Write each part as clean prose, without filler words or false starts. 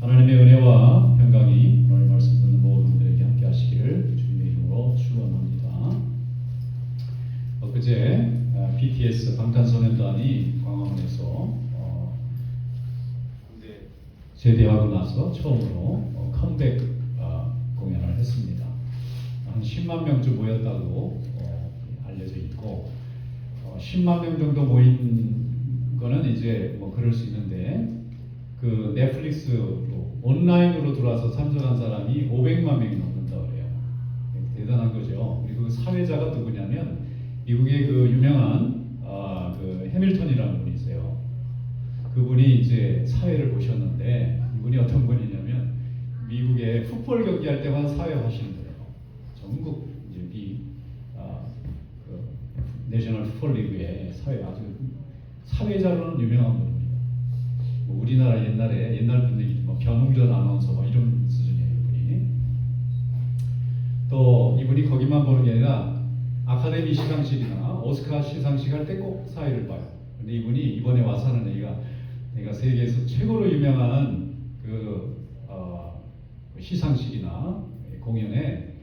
하나님의 은혜와 평강이 오늘 말씀 듣는 모든 분들에게 함께 하시기를 주님의 이름으로 축원합니다. 엊그제 BTS 방탄소년단이 광화문에서 제대하고 나서 처음으로 컴백 공연을 했습니다. 한 10만 명쯤 모였다고 알려져 있고 10만 명 정도 모인 거는 이제 뭐 그럴 수 있는데 그 넷플릭스로 온라인으로 들어와서 참석한 사람이 500만 명이 넘는다 그래요. 대단한 거죠. 그리고 그 사회자가 누구냐면 미국의 그 유명한 그 해밀턴이라는 분이 있어요. 그분이 이제 사회를 보셨는데 이분이 어떤 분이냐면 미국의 풋볼 경기할 때만 사회 하시는 거예요. 전국 이제 그 내셔널 풋볼 리그의 사회 아주 사회자로는 유명한 분입니다. 뭐 우리나라 옛날 분들이 뭐 변웅전 아나운서 뭐 이런 수준이에요. 이분이 또 이분이 거기만 보는 게 아니라 아카데미 시상식이나 오스카 시상식 할 때 꼭 사회를 봐요. 근데 이분이 이번에 와서 하는 얘기가 내가 세계에서 최고로 유명한 시상식이나 공연에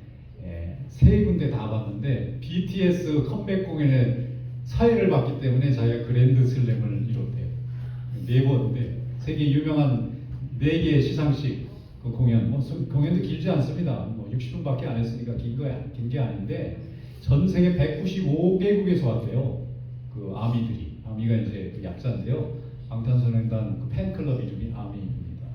세 군데 다 봤는데 BTS 컴백 공연에 사회를 봤기 때문에 자기가 그랜드 슬램을 이뤘대요. 네 번인데 세계 유명한 4개의 시상식 그 공연, 뭐 공연도 길지 않습니다. 뭐 60분밖에 안 했으니까 긴 게 아닌데 전 세계 195개국에서 왔대요. 그 아미가 이제 그 약자인데요. 방탄소년단 그 팬클럽 이름이 아미입니다.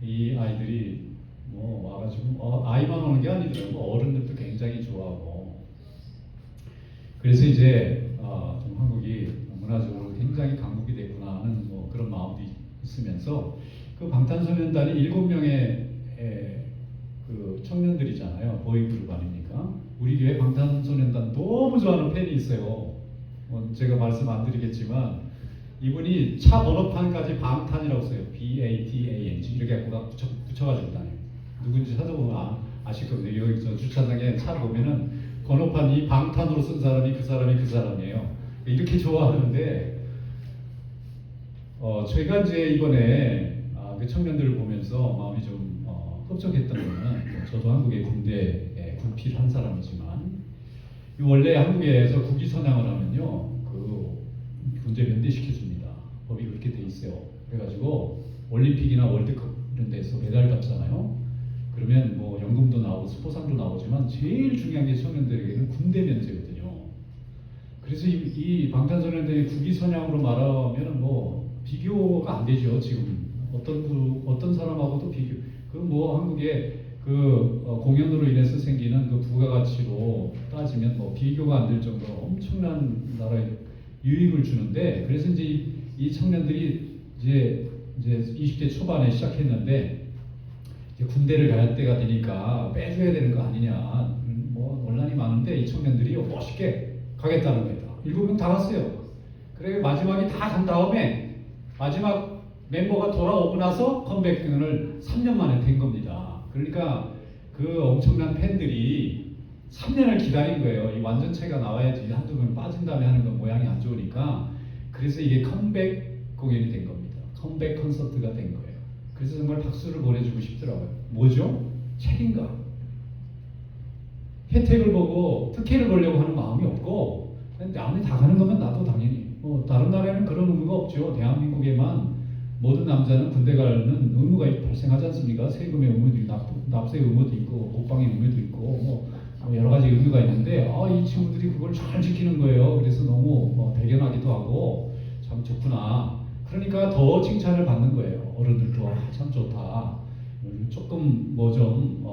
이 아이들이 뭐 와가지고 아이만 오는 게 아니더라고. 어른들도 굉장히 좋아하고. 그래서 이제 좀 한국이 문화적으로 굉장히 강국이 됐구나 하는 뭐 그런 마음도 있으면서 그 방탄소년단이 7명의 그 청년들이잖아요. 보이그룹 아닙니까? 우리 교회 방탄소년단 너무 좋아하는 팬이 있어요. 제가 말씀 안 드리겠지만 이분이 차 번호판까지 방탄이라고 써요. BATANG 이렇게 붙여가지고 다녀요. 누군지 찾아보면 아실 겁니다. 여기 저 주차장에 차 보면은 번호판이 방탄으로 쓴 사람이 그 사람이에요. 이렇게 좋아하는데 제가 이제 이번에 그 청년들을 보면서 마음이 좀 흡족했던 거는 저도 한국의 군대에 군필한 사람이지만 원래 한국에서 국위 선양을 하면요 그 군대 면대시켜줍니다. 법이 그렇게 돼 있어요. 그래가지고 올림픽이나 월드컵 이런 데서 메달 받잖아요. 그러면 뭐 연금도 나오고 스포상도 나오지만 제일 중요한 게 청년들에게는 군대 면제거든요. 그래서 이 방탄소년단의 국위 선양으로 말하면 뭐 비교가 안 되죠. 지금 어떤 사람하고도 그 뭐 한국의 그 공연으로 인해서 생기는 그 부가가치로 따지면 뭐 비교가 안 될 정도로 엄청난 나라에 유익을 주는데 그래서 이제 이 청년들이 이제 20대 초반에 시작했는데 이제 군대를 갈 때가 되니까 빼줘야 되는 거 아니냐 뭐 논란이 많은데 이 청년들이 멋있게 가겠다는 겁니다. 7명 다 갔어요. 그래 마지막에 다 간 다음에 마지막 멤버가 돌아오고 나서 컴백 공연을 3년 만에 된 겁니다. 그러니까 그 엄청난 팬들이 3년을 기다린 거예요. 이 완전체가 나와야지 한두 명 빠진 다음에 하는 건 모양이 안 좋으니까 그래서 이게 컴백 공연이 된 겁니다. 컴백 콘서트가 된 거예요. 그래서 정말 박수를 보내주고 싶더라고요. 뭐죠? 책임감. 혜택을 보고 특혜를 보려고 하는 마음이 없고 남이 다 가는 거면 나도 당연히 다른 나라에는 그런 의무가 없죠. 대한민국에만 모든 남자는 군대 가는 의무가 발생하지 않습니까? 세금의 의무도 있고 납세 의무도 있고 국방의 의무도 있고 뭐 여러 가지 의무가 있는데 이 친구들이 그걸 잘 지키는 거예요. 그래서 너무 대견하기도 하고 참 좋구나. 그러니까 더 칭찬을 받는 거예요. 어른들도 참 좋다. 조금 뭐 좀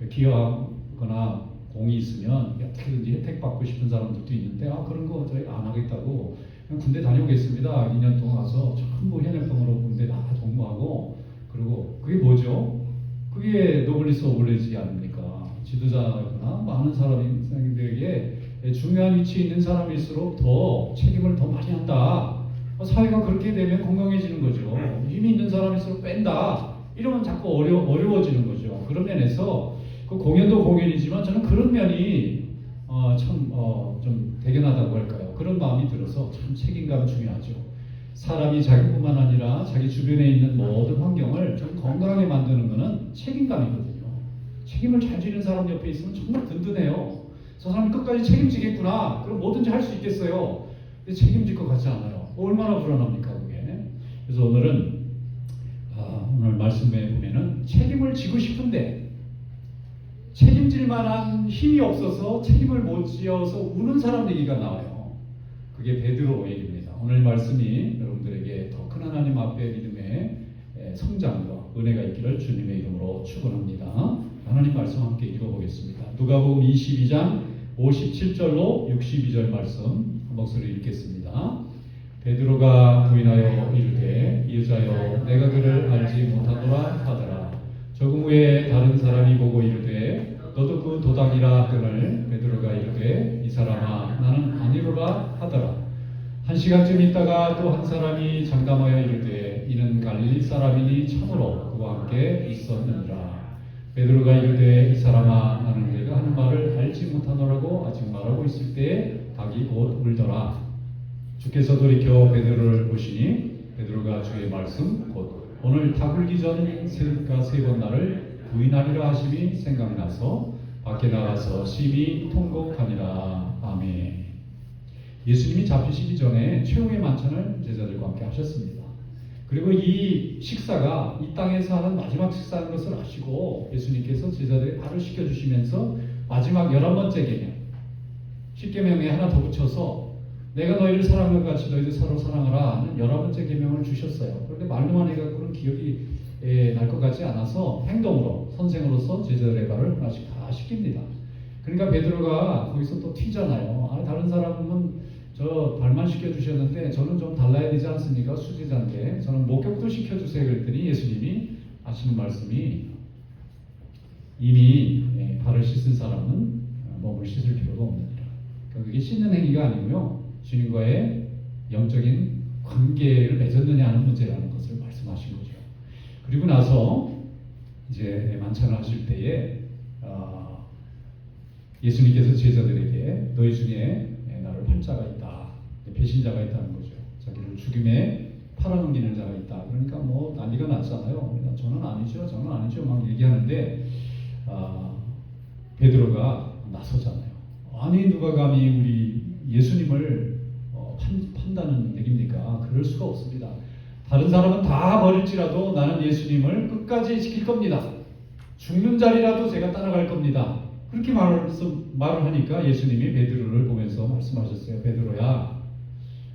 기여하거나 공이 있으면 어떻게든지 혜택 받고 싶은 사람들도 있는데 그런 거 저희 안 하겠다고 그냥 군대 다녀오겠습니다. 2년 동안 가서 전부 현역병으로 군대 다 복무하고 그리고 그게 뭐죠? 그게 노블리스 오블리지 아닙니까? 지도자거나 많은 사람들에게 중요한 위치에 있는 사람일수록 더 책임을 더 많이 한다. 사회가 그렇게 되면 건강해지는 거죠. 힘이 있는 사람일수록 뺀다. 이러면 자꾸 어려워지는 거죠. 그런 면에서 그 공연도 공연이지만 저는 그런 면이 좀 대견하다고 할까요? 그런 마음이 들어서 참 책임감 중요하죠. 사람이 자기뿐만 아니라 자기 주변에 있는 모든 환경을 좀 건강하게 책임감이거든요. 책임을 잘 지는 사람 옆에 있으면 정말 든든해요. 저 사람이 끝까지 책임지겠구나. 그럼 뭐든지 할 수 있겠어요. 근데 책임질 것 같지 않아요. 얼마나 불안합니까 그게. 그래서 오늘은 오늘 말씀에 보면은 책임을 지고 싶은데 책임질 만한 힘이 없어서 책임을 못 지어서 우는 사람 얘기가 나와요. 그게 베드로 얘기입니다. 오늘 말씀이 여러분들에게 더 큰 하나님 앞에 믿음의 성장과 은혜가 있기를 주님의 이름으로 축원합니다. 하나님 말씀 함께 읽어보겠습니다. 누가복음 22장 57절로 62절 말씀 한 목소리 읽겠습니다. 베드로가 부인하여 이르되 여자여 내가 그를 알지 못하노라 하더라. 조금 후에 다른 사람이 보고 이르되 너도 그 도당이라 하거늘 베드로가 이르되 이 사람아 나는 아니로라 하더라. 한 시간쯤 있다가 또 한 사람이 장담하여 이르되 이는 갈릴리 사람이니 참으로 그와 함께 있었느니라. 베드로가 이르되 이 사람아 나는 네가 하는 말을 알지 못하노라고 아직 말하고 있을 때에 닭이 곧 울더라. 주께서 돌이켜 베드로를 보시니 베드로가 주의 말씀 곧 오늘 닭 울기 전 세 번 나를 부인하리라 하심이 생각나서 밖에 나가서 심히 통곡하니라. 아멘. 예수님이 잡히시기 전에 최후의 만찬을 제자들과 함께 하셨습니다. 그리고 이 식사가 이 땅에서 하는 마지막 식사인 것을 아시고 예수님께서 제자들의 발을 씻겨주시면서 마지막 11번째 계명 10계명에 하나 더 붙여서 내가 너희를 사랑한 것 같이 너희도 서로 사랑하라 하는 11번째 계명을 주셨어요. 그런데 말로만 해갖고는 기억이 날 것 같지 않아서 행동으로 선생으로서 제자들의 발을 하나씩 다 씻깁니다. 그러니까 베드로가 거기서 또 튀잖아요. 다른 사람은 저 발만 씻겨주셨는데 저는 좀 달라야 되지 않습니까? 수제자인데 저는 목욕도 시켜주세요 그랬더니 예수님이 하시는 말씀이 이미 발을 씻은 사람은 몸을 씻을 필요가 없느니라. 그러니까 그게 씻는 행위가 아니고요. 주님과의 영적인 관계를 맺었느냐 하는 문제라는 것을 말씀하신 거죠. 그리고 나서 이제 만찬을 하실 때에 예수님께서 제자들에게 너희 중에 나를 팔자가 있다. 배신자가 있다는 거죠. 자기를 죽임에 팔아넘기는 자가 있다. 그러니까 뭐 난리가 났잖아요. 저는 아니죠. 저는 아니죠. 막 얘기하는데 베드로가 나서잖아요. 아니 누가 감히 우리 예수님을 판다는 얘기입니까? 그럴 수가 없습니다. 다른 사람은 다 버릴지라도 나는 예수님을 끝까지 지킬 겁니다. 죽는 자리라도 제가 따라갈 겁니다. 그렇게 말을 하니까 예수님이 베드로를 보면서 말씀하셨어요. 베드로야,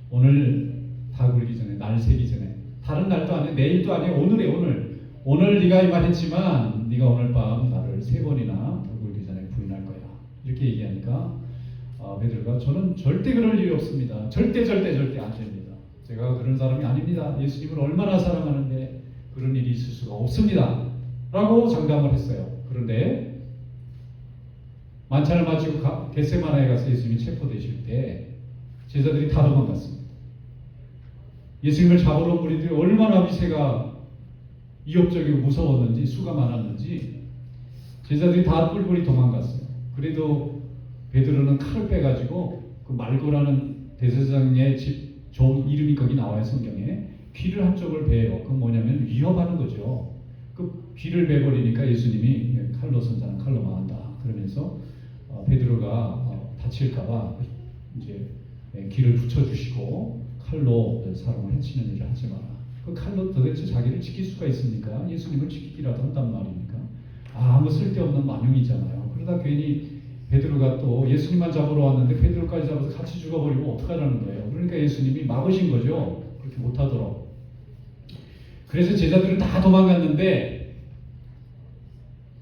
오늘 닭 울기 전에, 날 새기 전에, 다른 날도 아니에요, 내일도 아니에요, 오늘이에요. 오늘 네가 이 말했지만 네가 오늘 밤 나를 3번이나 닭 울기 전에 부인할 거야. 이렇게 얘기하니까 베드로가 저는 절대 그럴 일이 없습니다. 절대 안 됩니다. 제가 그런 사람이 아닙니다. 예수님을 얼마나 사랑하는데 그런 일이 있을 수가 없습니다. 라고 장담을 했어요. 그런데 만찬을 마치고 겟세마네에 가서 예수님이 체포되실 때 제자들이 다 도망갔습니다. 예수님을 잡으러 온 무리들이 얼마나 위세가 위협적이고 무서웠는지, 수가 많았는지 제자들이 다 뿔뿔이 도망갔어요. 그래도 베드로는 칼을 빼가지고 그 말고라는 대제사장의 집 종 이름이 거기 나와요. 성경에. 귀를 한쪽을 베요. 그건 뭐냐면 위협하는 거죠. 그 귀를 베버리니까 예수님이 칼로 선자는 칼로 망한다. 그러면서 베드로가 다칠까봐 이제 귀를 붙여주시고 칼로 사람을 해치는 일을 하지 마라. 그 칼로 도대체 자기를 지킬 수가 있습니까? 예수님을 지키기라도 한단 말입니까? 아무 쓸데없는 만용이잖아요. 그러다 괜히 베드로가 또 예수님만 잡으러 왔는데 베드로까지 잡아서 같이 죽어버리면 어떡하라는 거예요. 그러니까 예수님이 막으신 거죠. 그렇게 못하도록. 그래서 제자들은 다 도망갔는데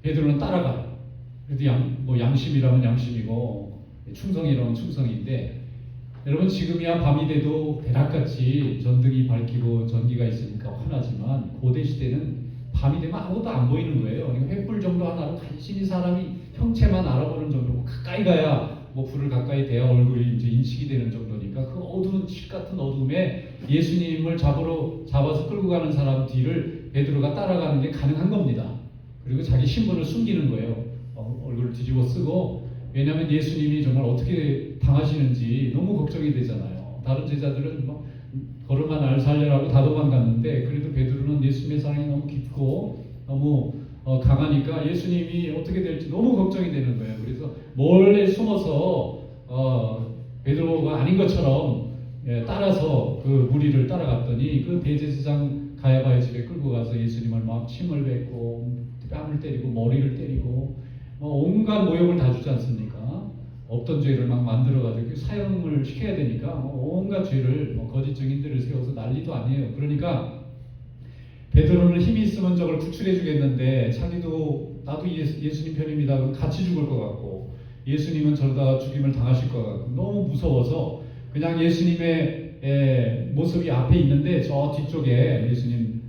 베드로는 따라가요. 그래도 양심이라면 양심이고 충성이라면 충성인데 여러분 지금이야 밤이 돼도 대낮같이 전등이 밝히고 전기가 있으니까 환하지만 고대 시대는 밤이 되면 아무것도 안 보이는 거예요. 횃불 정도 하나로 간신히 사람이 형체만 알아보는 정도고 가까이 가야 불을 가까이 대야 얼굴이 이제 인식이 되는 정도니까 그 어두운 실 같은 어둠에 예수님을 잡아서 끌고 가는 사람 뒤를 베드로가 따라가는 게 가능한 겁니다. 그리고 자기 신분을 숨기는 거예요. 얼굴을 뒤집어 쓰고 왜냐하면 예수님이 정말 어떻게 당하시는지 너무 걱정이 되잖아요. 다른 제자들은 걸음만 날 살려라고 다 도망갔는데 그래도 베드로는 예수님의 사랑이 너무 깊고 너무 강하니까 예수님이 어떻게 될지 너무 걱정이 되는 거예요. 그래서 몰래 숨어서 베드로가 아닌 것처럼 따라서 그 무리를 따라갔더니 그 대제사장 가야바의 집에 끌고 가서 예수님을 막 침을 뱉고 뺨을 때리고 머리를 때리고 온갖 모욕을 다 주지 않습니까? 없던 죄를 막 만들어가지고 사형을 시켜야 되니까 온갖 죄를 거짓 증인들을 세워서 난리도 아니에요. 그러니까 베드로는 힘이 있으면 저걸 구출해 주겠는데 자기도 나도 예수님 편입니다. 그럼 같이 죽을 것 같고 예수님은 저러다가 죽임을 당하실 것 같고 너무 무서워서 그냥 예수님의 모습이 앞에 있는데 저 뒤쪽에 예수님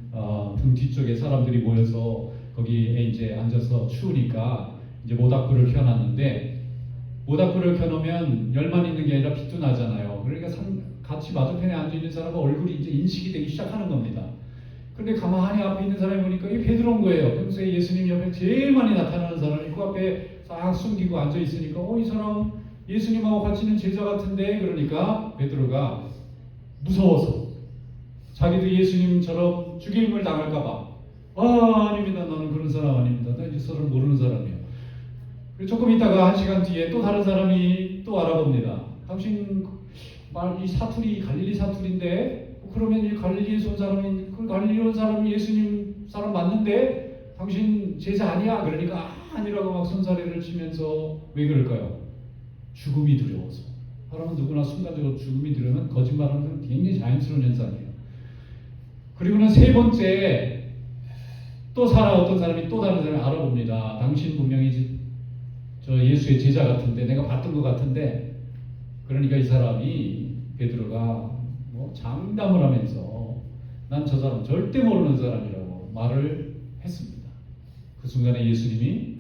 등 뒤쪽에 사람들이 모여서 거기에 이제 앉아서 추우니까 이제 모닥불을 켜놨는데 모닥불을 켜놓으면 열만 있는 게 아니라 빛도 나잖아요. 그러니까 같이 맞은편에 앉아있는 사람은 얼굴이 이제 인식이 되기 시작하는 겁니다. 그런데 가만히 앞에 있는 사람이 보니까 이 베드로인 거예요. 평소에 예수님 옆에 제일 많이 나타나는 사람이 그 앞에 싹 숨기고 앉아있으니까 이 사람 예수님하고 같이 있는 제자 같은데 그러니까 베드로가 무서워서 자기도 예수님처럼 죽임을 당할까봐 아닙니다. 나는 그런 사람 아닙니다. 나 이 사람 모르는 사람이에요. 조금 있다가 한 시간 뒤에 또 다른 사람이 또 알아봅니다. 당신 이 사투리 갈릴리 사투리인데 그러면 이 갈릴리에서 온 사람이 그 갈릴리 온 사람이 예수님 사람 맞는데 당신 제자 아니야? 그러니까 아니라고 막 손사래를 치면서 왜 그럴까요? 죽음이 두려워서. 사람은 누구나 순간적으로 죽음이 두려우면 거짓말하는 건 굉장히 자연스러운 현상이에요. 그리고는 세 번째 또 어떤 사람이 또 다른 사람을 알아봅니다. 당신 분명히 저 예수의 제자 같은데 내가 봤던 것 같은데 그러니까 이 사람이 베드로가 장담을 하면서 난 저 사람 절대 모르는 사람이라고 말을 했습니다. 그 순간에 예수님이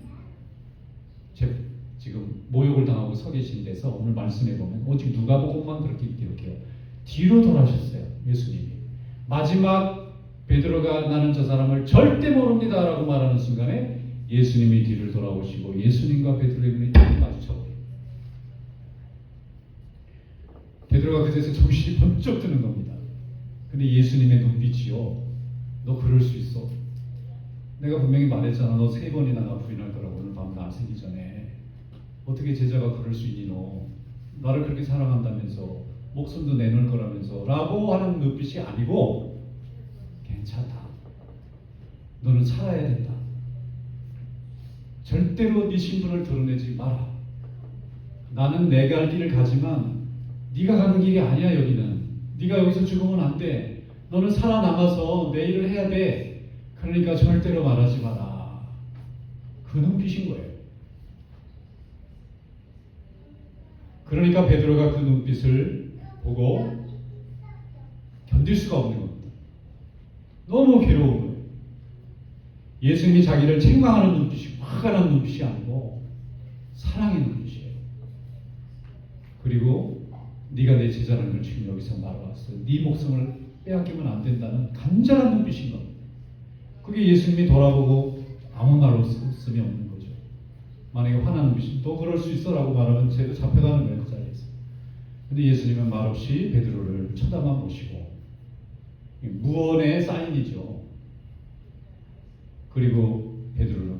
지금 모욕을 당하고 서 계신 데서 오늘 말씀해 보면 오직 누가복음만 그렇게 기록해요. 뒤로 돌아셨어요. 예수님이 마지막 베드로가 나는 저 사람을 절대 모릅니다 라고 말하는 순간에 예수님이 뒤를 돌아오시고 예수님과 베드로의 눈이 딱 마주쳐버려요. 베드로가 그제서 정신이 번쩍 드는 겁니다. 근데 예수님의 눈빛이요. 너 그럴 수 있어. 내가 분명히 말했잖아. 너 3번이나 나 부인할 거라고 오늘 밤 나 새기 전에. 어떻게 제자가 그럴 수 있니 너. 나를 그렇게 사랑한다면서 목숨도 내놓을 거라면서 라고 하는 눈빛이 아니고 괜찮다. 너는 살아야 된다. 절대로 네 신분을 드러내지 마라. 나는 내 갈 길을 가지만 네가 가는 길이 아니야. 여기는 네가 여기서 죽으면 안 돼. 너는 살아남아서 내 일을 해야 돼. 그러니까 절대로 말하지 마라. 그 눈빛인 거예요. 그러니까 베드로가 그 눈빛을 보고 견딜 수가 없는 겁니다. 너무 괴로운 거예요. 예수님이 자기를 책망하는 눈빛이 화가 나는 눈빛이 아니고 사랑의 눈빛이에요. 그리고 네가 내 제자라는 걸 지금 여기서 말해왔어. 네 목숨을 빼앗기면 안 된다는 간절한 눈빛인 겁니다. 그게 예수님이 돌아보고 아무 말 없음이 없는 거죠. 만약에 화나는 눈빛이 또 그럴 수 있어 라고 말하면 쟤도 잡혀가는 거예요. 그 자리에서. 근데 예수님은 말없이 베드로를 쳐다만 보시고 무언의 사인이죠. 그리고 베드로는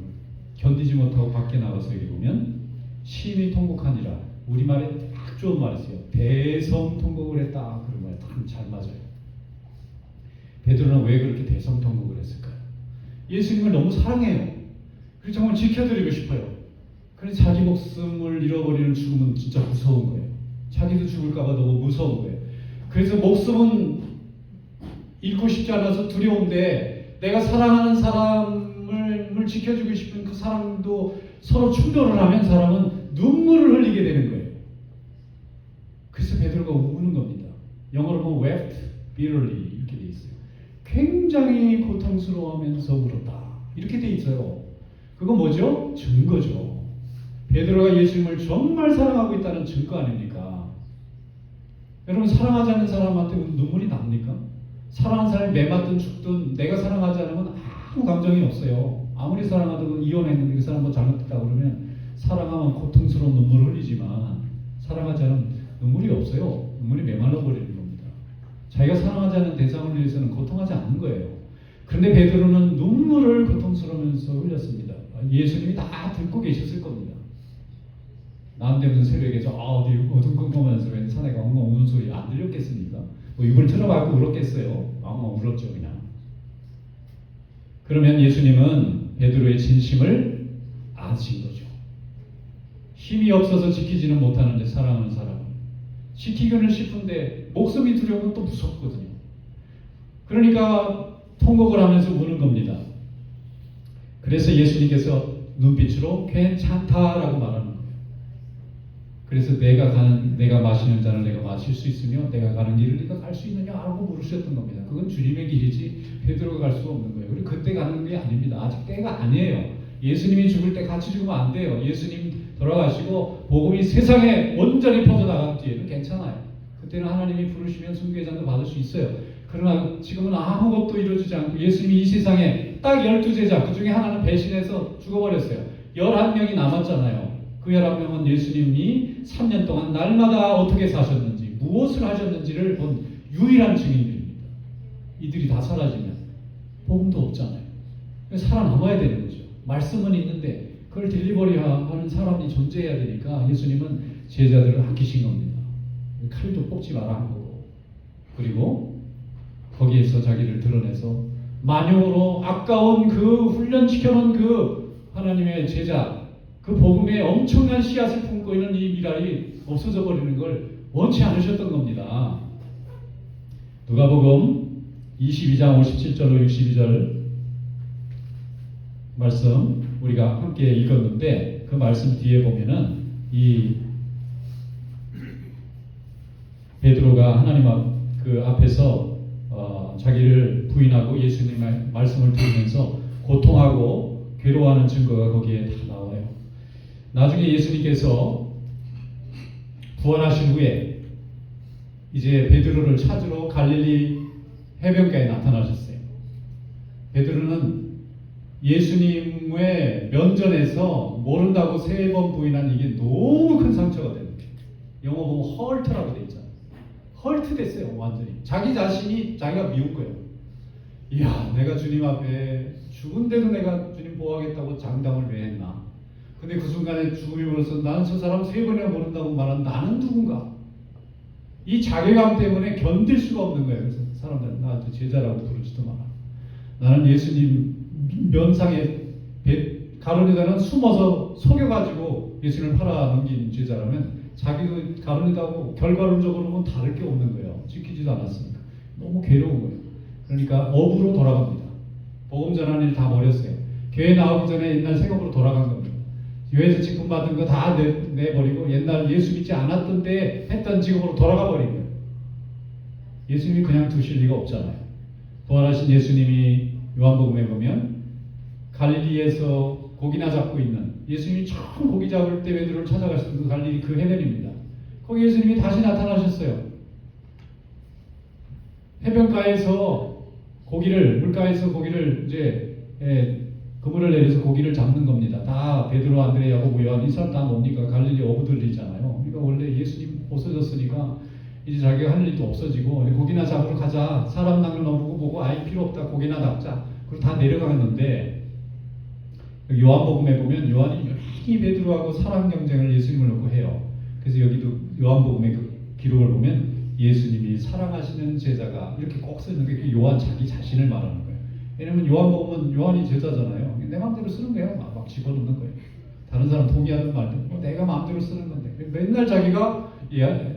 견디지 못하고 밖에 나가서 읽으면 심히 통곡하니라. 우리말에 딱 좋은 말이 있어요. 대성통곡을 했다. 그런 말이 딱 잘 맞아요. 베드로는 왜 그렇게 대성통곡을 했을까요? 예수님을 너무 사랑해요. 그래서 정말 지켜드리고 싶어요. 그래서 자기 목숨을 잃어버리는 죽음은 진짜 무서운 거예요. 자기도 죽을까봐 너무 무서운 거예요. 그래서 목숨은 잃고 싶지 않아서 두려운데 내가 사랑하는 사람을 지켜주고 싶은 그 사람도 서로 충돌을 하면 사람은 눈물을 흘리게 되는 거예요. 그래서 베드로가 우는 겁니다. 영어로 보면 wept bitterly 이렇게 돼 있어요. 굉장히 고통스러워하면서 울었다. 이렇게 돼 있어요. 그건 뭐죠? 증거죠. 베드로가 예수님을 정말 사랑하고 있다는 증거 아닙니까? 여러분 사랑하지 않는 사람한테 눈물이 납니까? 사랑하는 사람이 매 맞든 죽든 내가 사랑하지 않으면 아무 감정이 없어요. 아무리 사랑하든 이혼했는데 그 사람 뭐 잘못했다 그러면 사랑하면 고통스러운 눈물을 흘리지만 사랑하지 않으면 눈물이 없어요. 눈물이 메말라 버리는 겁니다. 자기가 사랑하지 않는 대상을 위해서는 고통하지 않는 거예요. 그런데 베드로는 눈물을 고통스러우면서 흘렸습니다. 다 듣고 계셨을 겁니다. 남대문 새벽에 어디 어둠컴컴하면서 웬 사내가 엉엉 우는 소리 안 들렸겠습니까? 뭐 입을 틀어박고 울었겠어요. 엉엉 울었죠 그냥. 그러면 예수님은 베드로의 진심을 아신 거죠. 힘이 없어서 지키지는 못하는데 사랑하는 사람 지키기는 싶은데 목숨이 두려우면 또 무섭거든요. 그러니까 통곡을 하면서 우는 겁니다. 그래서 예수님께서 눈빛으로 괜찮다라고 말하는 거예요. 그래서 내가 마시는 잔을 내가 마실 수 있으며 내가 가는 길을 네가 갈 수 있느냐라고 물으셨던 겁니다. 그건 주님의 길이지 베드로가 갈 수 없는 거예요. 그리고 그때 가는 게 아닙니다. 아직 때가 아니에요. 예수님이 죽을 때 같이 죽으면 안 돼요. 예수님 돌아가시고 복음이 세상에 온전히 퍼져나간 뒤에는 괜찮아요. 그때는 하나님이 부르시면 순교의 잔도 받을 수 있어요. 그러나 지금은 아무것도 이루어지지 않고 예수님이 이 세상에 딱 12제자 그 중에 하나는 배신해서 죽어버렸어요. 11명이 남았잖아요. 그 11명은 예수님이 3년 동안 날마다 어떻게 사셨는지 무엇을 하셨는지를 본 유일한 증인들입니다. 이들이 다 사라지면 복음도 없잖아요. 살아남아야 되는 거죠. 말씀은 있는데 그걸 딜리버리하는 사람이 존재해야 되니까 예수님은 제자들을 아끼신 겁니다. 칼도 뽑지 마라 한 거고 그리고 거기에서 자기를 드러내서 만용으로 아까운 그 훈련시켜놓은 그 하나님의 제자 그 복음에 엄청난 씨앗을 품고 있는 이 미랄이 없어져 버리는 걸 원치 않으셨던 겁니다. 누가복음 22장 57절로 62절 말씀 우리가 함께 읽었는데 그 말씀 뒤에 보면은 이 베드로가 하나님 그 앞에서 자기를 부인하고 예수님의 말씀을 들으면서 고통하고 괴로워하는 증거가 거기에 다 나와요. 나중에 예수님께서 부활하신 후에 이제 베드로를 찾으러 갈릴리 해변가에 나타나셨어요. 베드로는 예수님의 면전에서 모른다고 3번 부인한 이게 너무 큰 상처가 됩니다. 영어 보면 헐트라고 돼 있잖아요. 헐트 됐어요. 완전히. 자기 자신이 자기가 미운 거예요. 이야, 내가 주님 앞에 죽은데도 내가 주님 보호하겠다고 장담을 왜 했나. 근데 그 순간에 죽음이 벌어서 나는 저 사람 3번이나 모른다고 말한 나는 누군가. 이 자괴감 때문에 견딜 수가 없는 거예요. 그래서 사람들은 나한테 제자라고 부르지도 마라. 나는 예수님 면상에 가룟유다는 숨어서 속여가지고 예수님을 팔아넘긴 제자라면 자기도 가룟유다하고 결과론적으로는 다를 게 없는 거예요. 지키지도 않았으니까. 너무 괴로운 거예요. 그러니까 업으로 돌아갑니다. 복음 전하는 일 다 버렸어요. 교회 나오기 전에 옛날 생업으로 돌아간 겁니다. 교회에서 직분 받은 거 다 내버리고 옛날 예수 믿지 않았던 때 했던 직업으로 돌아가 버린 거예요. 예수님이 그냥 두실 리가 없잖아요. 부활하신 예수님이 요한복음에 보면 갈릴리에서 고기나 잡고 있는 예수님이 처음 고기 잡을 때 베드로를 찾아가셨던 그 갈릴리 그 해변입니다. 거기 예수님이 다시 나타나셨어요. 해변가에서 물가에서 고기를 이제 그물을 내려서 고기를 잡는 겁니다. 다 베드로, 안드레, 야고보, 요한 이 사람 다 뭡니까? 갈릴리 어부들이잖아요. 그러니까 원래 예수님 없어졌으니까 이제 자기가 할 일도 없어지고 고기나 잡으러 가자. 사람 낚는 어부고 보고 아예 필요 없다. 고기나 잡자. 그리고 다 내려가는데 요한복음에 보면 요한이 여전히 베드로하고 사랑 경쟁을 예수님을 놓고 해요. 그래서 여기도 요한복음의 그 기록을 보면 예수님이 사랑하시는 제자가 이렇게 꼭 쓰는 게 요한 자기 자신을 말하는 거예요. 왜냐면 요한복음은 요한이 제자잖아요. 내 마음대로 쓰는 거예요. 막 집어넣는 거예요. 다른 사람 동의하든 말든 내가 마음대로 쓰는 건데 맨날 자기가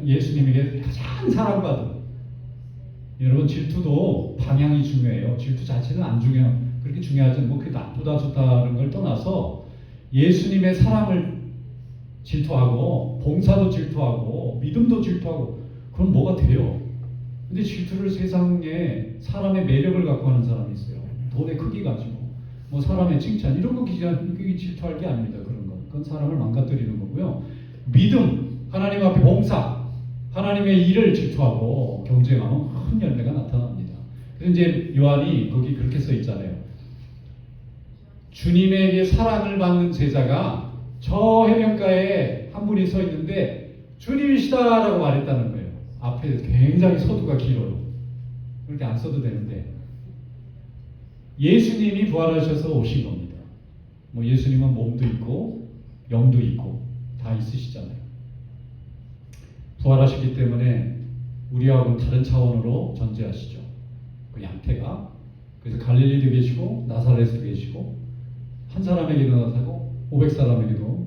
예수님에게 가장 사랑받은. 여러분 질투도 방향이 중요해요. 질투 자체는 안 중요해요. 그렇게 중요하지 뭐 그게 나쁘다 좋다는 걸 떠나서 예수님의 사랑을 질투하고 봉사도 질투하고 믿음도 질투하고 그럼 뭐가 돼요? 근데 질투를 세상에 사람의 매력을 갖고 하는 사람이 있어요. 돈의 크기 가지고 뭐 사람의 칭찬 이런 거 그게 질투할 게 아닙니다. 그런 건 그건 사람을 망가뜨리는 거고요. 믿음, 하나님 앞에 봉사, 하나님의 일을 질투하고 경쟁하면 큰 열매가 나타납니다. 그래서 이제 요한이 거기 그렇게 써 있잖아요. 주님에게 사랑을 받는 제자가 저 해변가에 한 분이 서 있는데 주님이시다라고 말했다는 거예요. 앞에 굉장히 서두가 길어요. 그렇게 안 써도 되는데 예수님이 부활하셔서 오신 겁니다. 뭐 예수님은 몸도 있고 영도 있고 다 있으시잖아요. 부활하시기 때문에 우리하고는 다른 차원으로 존재하시죠. 그 양태가. 그래서 갈릴리도 계시고 나사렛에도 계시고 한 사람에게도 나타나고 500사람에게도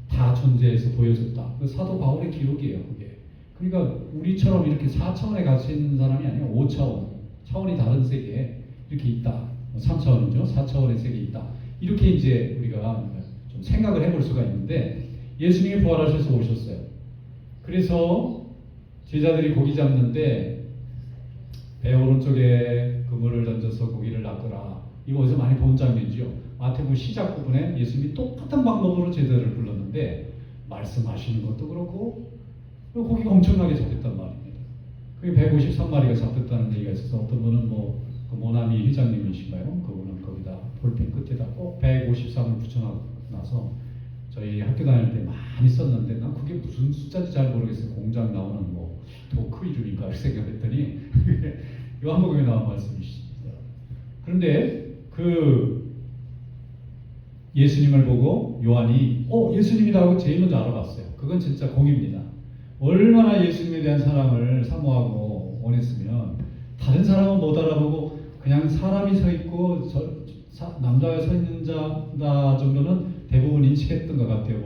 다 존재해서 보여줬다. 그 사도 바울의 기록이에요. 그게. 그러니까 우리처럼 이렇게 4차원에 갇혀 있는 사람이 아니라 5차원, 차원이 다른 세계에 이렇게 있다. 3차원이죠. 4차원의 세계에 있다. 이렇게 이제 우리가 좀 생각을 해볼 수가 있는데 예수님이 부활하셔서 오셨어요. 그래서 제자들이 고기 잡는데 배 오른쪽에 그물을 던져서 고기를 낚으라. 이거 어디서 많이 본 장면이죠. 마태복음 시작 부분에 예수님이 똑같은 방법으로 제자들을 불렀는데 말씀하시는 것도 그렇고 고기가 엄청나게 잡혔단 말입니다. 그게 153마리가 잡혔다는 얘기가 있어서 어떤 분은 뭐 그 모나미 회장님이신가요? 그분은 거기다 볼펜 끝에다 꼭 153을 붙여놔서 저희 학교 다닐 때 많이 썼는데 난 그게 무슨 숫자인지 잘 모르겠어요. 공장 나오는 뭐 도크 이름인가 생각했더니 요한복음에 나온 말씀이십니다. 그런데 그 예수님을 보고 요한이 예수님이다 하고 제일 먼저 알아봤어요. 그건 진짜 공입니다. 얼마나 예수님에 대한 사랑을 사모하고 원했으면 다른 사람은 못 알아보고 그냥 사람이 서 있고 남자가 서 있는 자다 정도는 대부분 인식했던 것 같아요.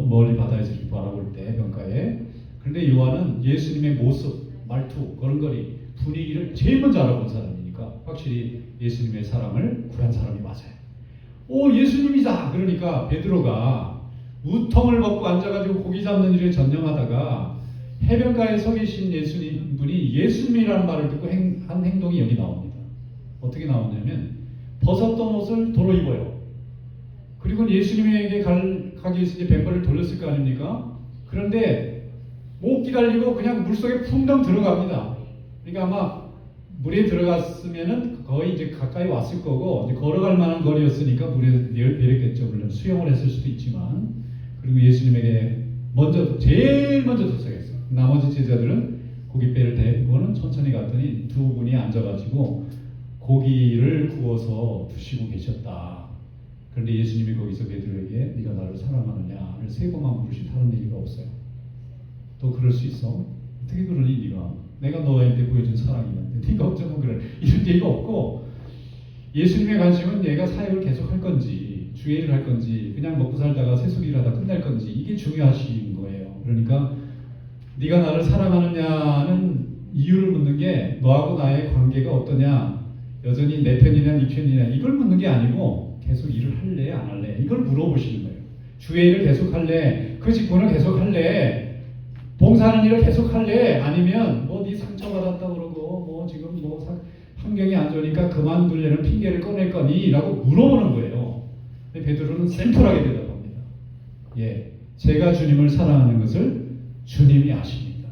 멀리 바다에서 이렇게 바라볼 때 해변가에. 그런데 요한은 예수님의 모습, 말투, 걸음걸이, 분위기를 제일 먼저 알아본 사람이니까 확실히 예수님의 사랑을 구한 사람이 맞아요. 예수님이다! 그러니까 베드로가 우통을 벗고 앉아가지고 고기 잡는 일에 전념하다가 해변가에 서 계신 예수님 분이 예수님이라는 말을 듣고 한 행동이 여기 나옵니다. 어떻게 나오냐면 벗었던 옷을 도로 입어요. 그리고 예수님에게 가기 위해서 이제 뱃벌을 돌렸을 거 아닙니까? 그런데 못 기다리고 그냥 물속에 풍덩 들어갑니다. 그러니까 아마 물에 들어갔으면은 거의 이제 가까이 왔을 거고 이제 걸어갈 만한 거리였으니까 물에 내렸겠죠. 물론 수영을 했을 수도 있지만 그리고 예수님에게 제일 먼저 도착했어요. 나머지 제자들은 고깃배를 대고는 천천히 갔더니 두 분이 앉아가지고 고기를 구워서 드시고 계셨다. 그런데 예수님이 거기서 베드로에게 네가 나를 사랑하느냐를 세 번만 물으신 다른 얘기가 없어요. 또 그럴 수 있어? 어떻게 그러니 네가? 내가 너한테 보여준 사랑이었는데 네가 어쩌면 그래? 이런 얘기가 없고 예수님의 관심은 얘가 사역을 계속 할 건지 주일을 할 건지 그냥 먹고 살다가 세수기를 하다 끝날 건지 이게 중요하신 거예요. 그러니까 네가 나를 사랑하느냐는 이유를 묻는 게 너하고 나의 관계가 어떠냐 여전히 내 편이냐 네 편이냐 이걸 묻는 게 아니고 계속 일을 할래 안 할래 이걸 물어보시는 거예요. 주의 일을 계속 할래 그 직분을 계속 할래 봉사하는 일을 계속 할래 아니면 뭐 네 상처받았다 그러고 뭐 지금 뭐 환경이 안 좋으니까 그만둘려는 핑계를 꺼낼 거니? 라고 물어보는 거예요. 베드로는 생풀하게 대답합니다. 제가 주님을 사랑하는 것을 주님이 아십니다.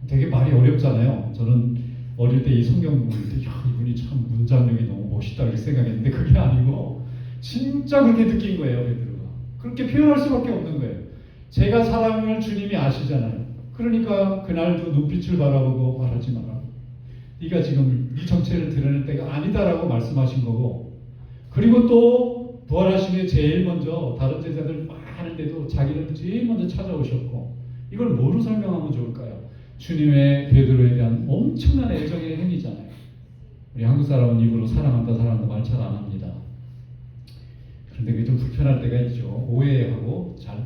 되게 말이 어렵잖아요. 저는 어릴 때 이 성경 볼 때 이분이 참 문장력이 너무 멋있다 이렇게 생각했는데 그게 아니고 진짜 그렇게 느낀 거예요. 베드로가. 그렇게 표현할 수밖에 없는 거예요. 제가 사랑을 주님이 아시잖아요. 그러니까 그날도 눈빛을 바라보고 말하지 마라. 네가 지금 네 정체를 드러낼 때가 아니다라고 말씀하신 거고 그리고 또 부활하시기에 제일 먼저 다른 제자들 많은데도 자기를 제일 먼저 찾아오셨고 이걸 뭐로 설명하면 좋을까요? 주님의 베드로에 대한 엄청난 애정의 행위잖아요. 우리 한국 사람은 입으로 사랑한다 말 잘 안 합니다. 그런데 그게 좀 불편할 때가 있죠. 오해하고 잘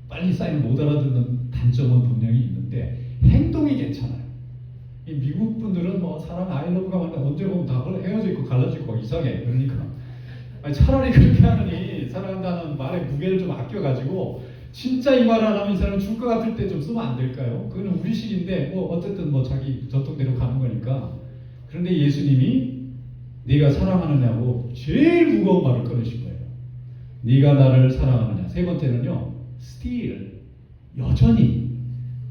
빨리 사인 못 알아듣는 단점은 분명히 있는데 행동이 괜찮아요. 이 미국 분들은 뭐 사랑 아이러브가 많다 언제 보면 다 헤어져 있고 갈라져 있고 이상해. 그러니까 차라리 그렇게 하느니 사랑한다는 말의 무게를 좀 아껴가지고 진짜 이 말 안 하면 이 사람 죽을 것 같을 때 좀 쓰면 안 될까요? 그거는 우리식인데 뭐 어쨌든 뭐 자기 전통대로 가는 거니까. 그런데 예수님이 네가 사랑하느냐고 제일 무거운 말을 꺼내신 거예요. 네가 나를 사랑하느냐. 세 번째는요. still 여전히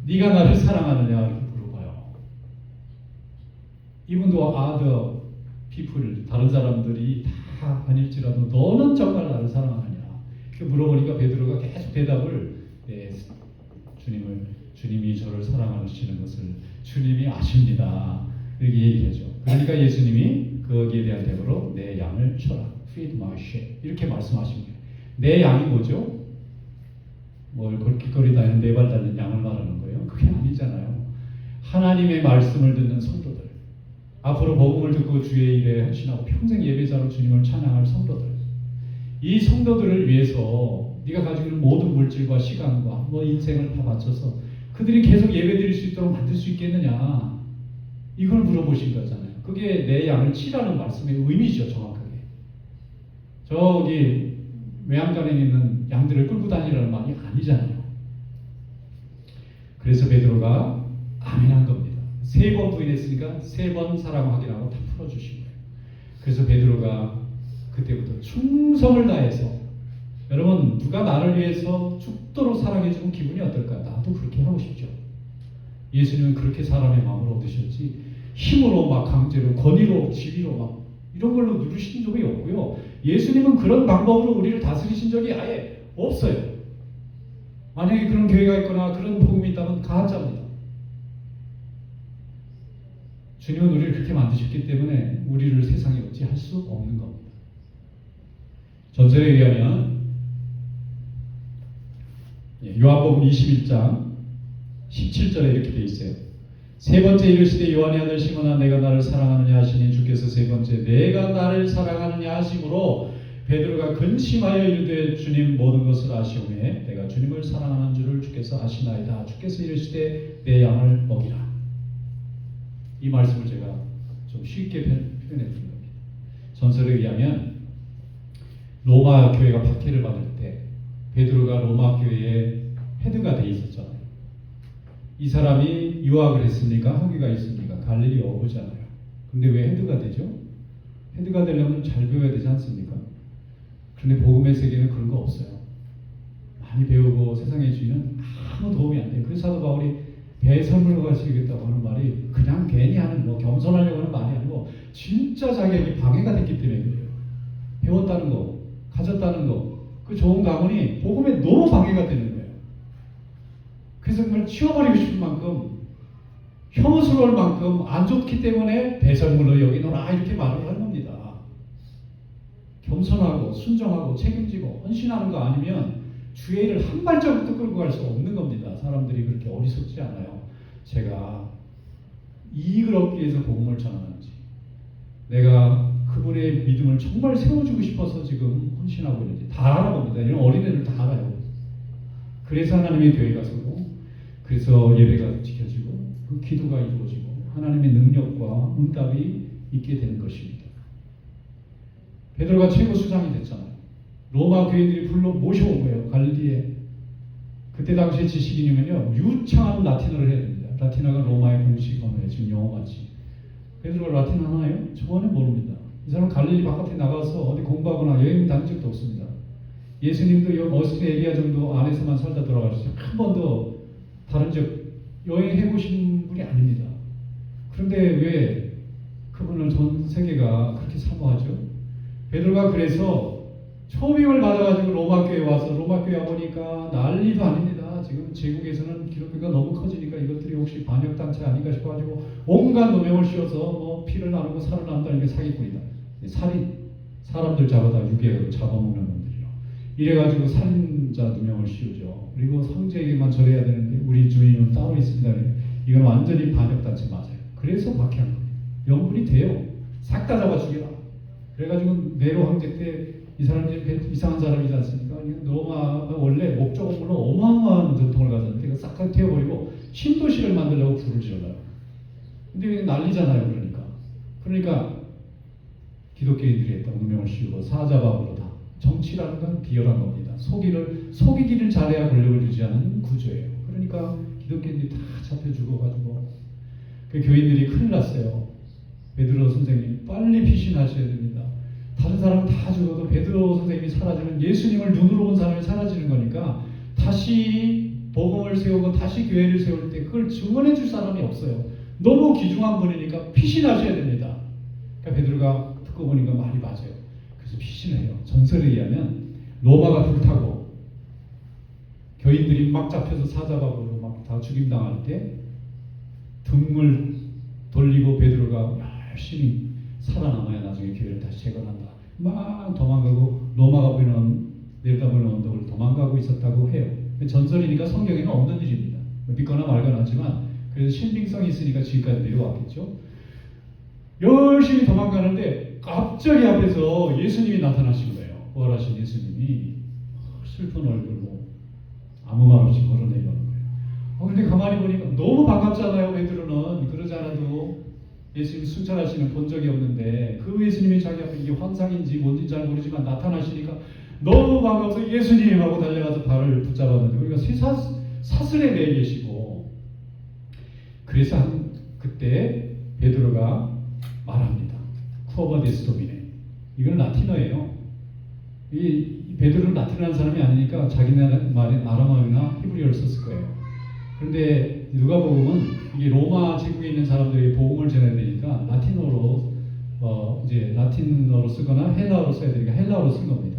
네가 나를 사랑하느냐 이렇게 물어봐요. 이분도 other people 다른 사람들이 다 아닐지라도 너는 정말 나를 사랑하느냐 이렇게 물어보니까 베드로가 계속 대답을 주님이 저를 사랑하시는 것을 주님이 아십니다 이렇게 얘기하죠. 그러니까 예수님이 거기에 대한 대답으로 내 양을 쳐라. feed my sheep. 이렇게 말씀하십니다. 내 양이 뭐죠? 뭘 걸기거리 다니는 네 발 달린 양을 말하는 거예요? 그게 아니잖아요. 하나님의 말씀을 듣는 성도들, 앞으로 복음을 듣고 주의 일에 헌신하고 평생 예배자로 주님을 찬양할 성도들, 이 성도들을 위해서 네가 가지고 있는 모든 물질과 시간과 뭐 인생을 다 바쳐서 그들이 계속 예배드릴 수 있도록 만들 수 있겠느냐, 이걸 물어보신 거잖아요. 그게 내 양을 치라는 말씀의 의미죠. 정확하게 저기 외양간에 있는 양들을 끌고 다니라는 말이 아니잖아요. 그래서 베드로가 아멘한 겁니다. 3번 부인했으니까 3번 사랑 확인하고 다 풀어주신 거예요. 그래서 베드로가 그때부터 충성을 다해서, 여러분 누가 나를 위해서 죽도록 사랑해주면 기분이 어떨까? 나도 그렇게 하고 싶죠. 예수님은 그렇게 사람의 마음을 얻으셨지 힘으로 막 강제로 권위로 지위로 막 이런 걸로 누르신 적이 없고요. 예수님은 그런 방법으로 우리를 다스리신 적이 아예 없어요. 만약에 그런 교회가 있거나 그런 복음이 있다면 가짜입니다. 주님은 우리를 그렇게 만드셨기 때문에 우리를 세상에 어찌할 수 없는 겁니다. 전설에 의하면 요한복음 21장 17절에 이렇게 되어 있어요. 세 번째 이르시되 요한의 아들 시몬아 내가 나를 사랑하느냐 하시니 주께서 세 번째 내가 나를 사랑하느냐 하심으로 베드로가 근심하여 이르되 주님 모든 것을 아시오매 내가 주님을 사랑하는 줄을 주께서 아시나이다. 주께서 이르시되 내 양을 먹이라. 이 말씀을 제가 좀 쉽게 표현해 드린 겁니다. 전설에 의하면 로마 교회가 박해를 받을 때 베드로가 로마 교회의 헤드가 돼 있었잖아요. 이 사람이 유학을 했습니까? 학위가 있습니까? 갈릴리 어부잖아요. 근데 왜 헤드가 되죠? 헤드가 되려면 잘 배워야 되지 않습니까? 그런데 복음의 세계는 그런 거 없어요. 많이 배우고 세상의 주의는 아무 도움이 안 돼요. 그래서 사도 바울이 배설물과 가시겠다고 하는 말이 그냥 괜히 하는 뭐 겸손하려고 하는 말이 아니고 진짜 자격이 방해가 됐기 때문에 그래요. 배웠다는 거, 가졌다는 거, 그 좋은 가문이 복음에 너무 방해가 되는 거예요. 그래서 정말 치워버리고 싶은 만큼 혐오스러울 만큼 안 좋기 때문에 배설물로 여기노라 이렇게 말을 하는 겁니다. 겸손하고 순종하고 책임지고 헌신하는 거 아니면 주의 일을 한 발짝부터 끌고 갈 수 없는 겁니다. 사람들이 그렇게 어리석지 않아요. 제가 이익을 얻기 위해서 복음을 전하는지, 내가 그분의 믿음을 정말 세워주고 싶어서 지금 헌신하고 있는지 다 알아봅니다. 이런 어린애들 다 알아요. 그래서 하나님의 교회가 서고, 그래서 예배가 지켜지고, 그 기도가 이루어지고 하나님의 능력과 응답이 있게 되는 것입니다. 베드로가 최고 수장이 됐잖아요. 로마 교인들이 불러 모셔온 거예요. 갈릴리에. 그때 당시에 지식인이면요 유창한 라틴어를 해야 됩니다. 라틴어가 로마의 공식 언어예요. 지금 영어같이. 베드로가 라틴어 하나요? 전혀 모릅니다. 이 사람 갈릴리 바깥에 나가서 어디 공부하거나 여행 다닌 적도 없습니다. 예수님도 머스트 에리아 정도 안에서만 살다 돌아가셨어요. 한 번도 다른 적 여행해 보신 분이 아닙니다. 그런데 왜 그분을 전 세계가 그렇게 사모하죠? 베드로가 그래서 초빙을 받아가지고 로마 교회에 와서 로마 교회 와보니까 난리도 아닙니다. 지금 제국에서는 기독교가 너무 커지니까 이것들이 혹시 반역단체 아닌가 싶어가지고 온갖 누명을 씌워서 뭐 피를 나누고 살을 나눈다는 게 사기꾼이다. 살인, 사람들 잡아다 유괴로 잡아먹는 놈들이요. 이래가지고 살인자 누명을 씌우죠. 그리고 성제에게만 절해야 되는데 우리 주인은 따로 있습니다. 이건 완전히 반역단체 맞아요. 그래서 박해한 겁니다. 명분이 돼요. 싹 다 잡아 죽여라. 그래가지고 네로 황제 때 이 사람이 이상한 사람이지 않습니까? 로마가 원래 목적 업무로 어마어마한 전통을 가졌는데 이거 싹 태워버리고 신도시를 만들려고 불을 질러요. 근데 난리잖아요. 그러니까 기독교인들이 했던 운명을 씌우고 사자밥으로 다. 정치라는 건 비열한 겁니다. 속이기를 잘해야 권력을 유지하는 구조예요. 그러니까 기독교인들이 다 잡혀 죽어가지고 그 교인들이 큰일 났어요. 베드로 선생님 빨리 피신하셔야 됩니다. 다른 사람은 다 죽어도 베드로 선생님이 사라지면 예수님을 눈으로 본 사람이 사라지는 거니까 다시 복음을 세우고 다시 교회를 세울 때 그걸 증언해 줄 사람이 없어요. 너무 귀중한 분이니까 피신하셔야 됩니다. 그러니까 베드로가 듣고 보니까 말이 맞아요. 그래서 피신을 해요. 전설에 의하면 로마가 불타고 교인들이 막 잡혀서 사자밥으로 막 다 죽임당할 때 등을 돌리고 베드로가 열심히 살아남아야 나중에 교회를 다시 재건한다. 막 도망가고 로마가 보이는 내려다보는 언덕을 도망가고 있었다고 해요. 전설이니까 성경에는 없는 일입니다. 믿거나 말거나 하지만 그래서 신빙성이 있으니까 지금까지 내려왔겠죠. 열심히 도망가는데 갑자기 앞에서 예수님이 나타나신 거예요. 부활하신 예수님이 슬픈 얼굴로 아무 말 없이 걸어내려는 거예요. 근데 가만히 보니까 너무 반갑잖아요. 베드로는 그러지 않아도 예수님 순찰하시는 본 적이 없는데 그 예수님이 자기 앞에 이게 환상인지 뭔지 잘 모르지만 나타나시니까 너무 반가워서 예수님 하고 달려가서 발을 붙잡았는데 우리가 사슬에 매여 계시고 그래서 그때 베드로가 말합니다. 쿠어바데스 도미네. 이건 라틴어예요. 이 베드로는 라틴어하는 사람이 아니니까 자기네 말인 아람어나 히브리어를 썼을 거예요. 그런데 누가복음은 이게 로마 제국에 있는 사람들이 복음을 전해야 되니까 라틴어로 이제 라틴어로 쓰거나 헬라어로 써야 되니까 헬라어로 쓴 겁니다.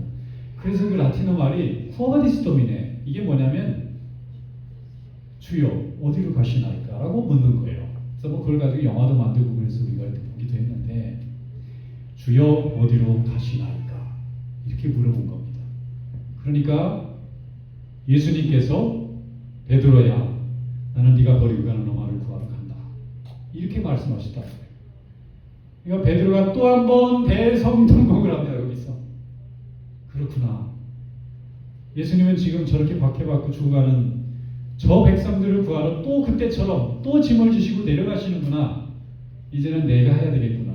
그래서 그 라틴어 말이 쿠어바디스 도미네. 이게 뭐냐면 주여 어디로 가시나이까? 라고 묻는 거예요. 그래서 그걸 가지고 영화도 만들고 그래서 우리가 보기도 했는데 주여 어디로 가시나이까? 이렇게 물어본 겁니다. 그러니까 예수님께서 베드로야 나는 네가 버리고 가는 로마를 구하러 간다. 이렇게 말씀하셨다는 거예요. 그러니까 베드로가 또 한 번 대성통곡을 합니다. 여기서. 그렇구나. 예수님은 지금 저렇게 박해받고 죽어가는 저 백성들을 구하러 또 그때처럼 또 짐을 지시고 내려가시는구나. 이제는 내가 해야 되겠구나.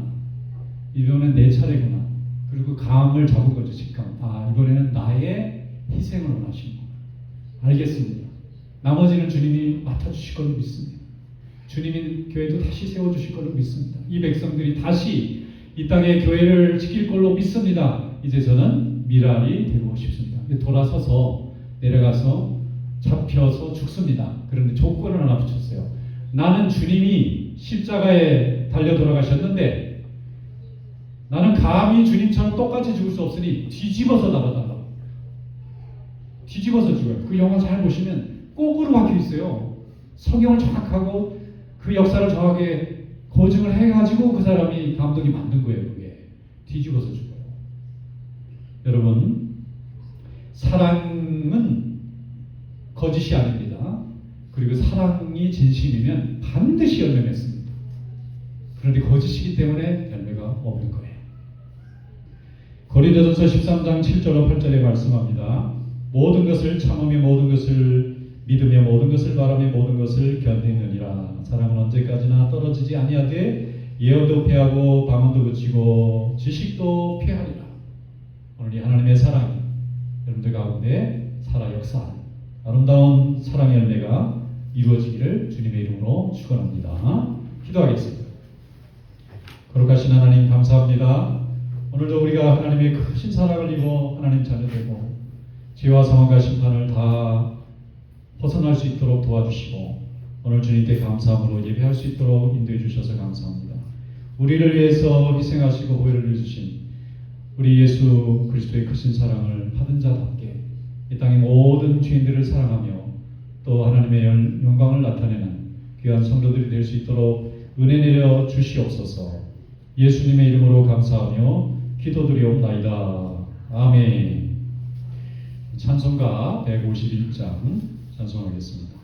이번엔 내 차례구나. 그리고 감을 잡은 거죠. 직감. 이번에는 나의 희생을 원하시는구나. 알겠습니다. 나머지는 주님이 맡아주실 걸로 믿습니다. 주님이 교회도 다시 세워주실 걸로 믿습니다. 이 백성들이 다시 이 땅의 교회를 지킬 걸로 믿습니다. 이제 저는 미랄이 되고 싶습니다. 돌아서서 내려가서 잡혀서 죽습니다. 그런데 조건을 하나 붙였어요. 나는 주님이 십자가에 달려 돌아가셨는데 나는 감히 주님처럼 똑같이 죽을 수 없으니 뒤집어서 나가달라고. 뒤집어서 죽어요. 그 영화 잘 보시면 거꾸로 박혀 있어요. 성경을 정확하고 그 역사를 정확하게 고증을 해가지고 그 사람이 감독이 만든 거예요. 그게 뒤집어서 죽어요. 여러분, 사랑은 거짓이 아닙니다. 그리고 사랑이 진심이면 반드시 열매 맺습니다. 그런데 거짓이기 때문에 열매가 없는 거예요. 고린도전서 13장 7절로 8절에 말씀합니다. 모든 것을 참으며 모든 것을 믿으며 모든 것을 바라며 모든 것을 견디느니라. 사랑은 언제까지나 떨어지지 아니하되 예언도 패하고 방언도 그치고 지식도 패하리라. 오늘 이 하나님의 사랑이 여러분들 가운데 살아 역사하는 아름다운 사랑의 열매가 이루어지기를 주님의 이름으로 축원합니다. 기도하겠습니다. 거룩하신 하나님 감사합니다. 오늘도 우리가 하나님의 크신 사랑을 입어 하나님 자녀되고 죄와 상황과 심판을 다 벗어날 수 있도록 도와주시고 오늘 주님께 감사함으로 예배할 수 있도록 인도해 주셔서 감사합니다. 우리를 위해서 희생하시고 보혈을 주신 우리 예수 그리스도의 크신 사랑을 받은 자답게 이 땅의 모든 죄인들을 사랑하며 또 하나님의 영광을 나타내는 귀한 성도들이 될 수 있도록 은혜 내려 주시옵소서. 예수님의 이름으로 감사하며 기도드리옵나이다. 아멘. 찬송가 151장 찬송하겠습니다.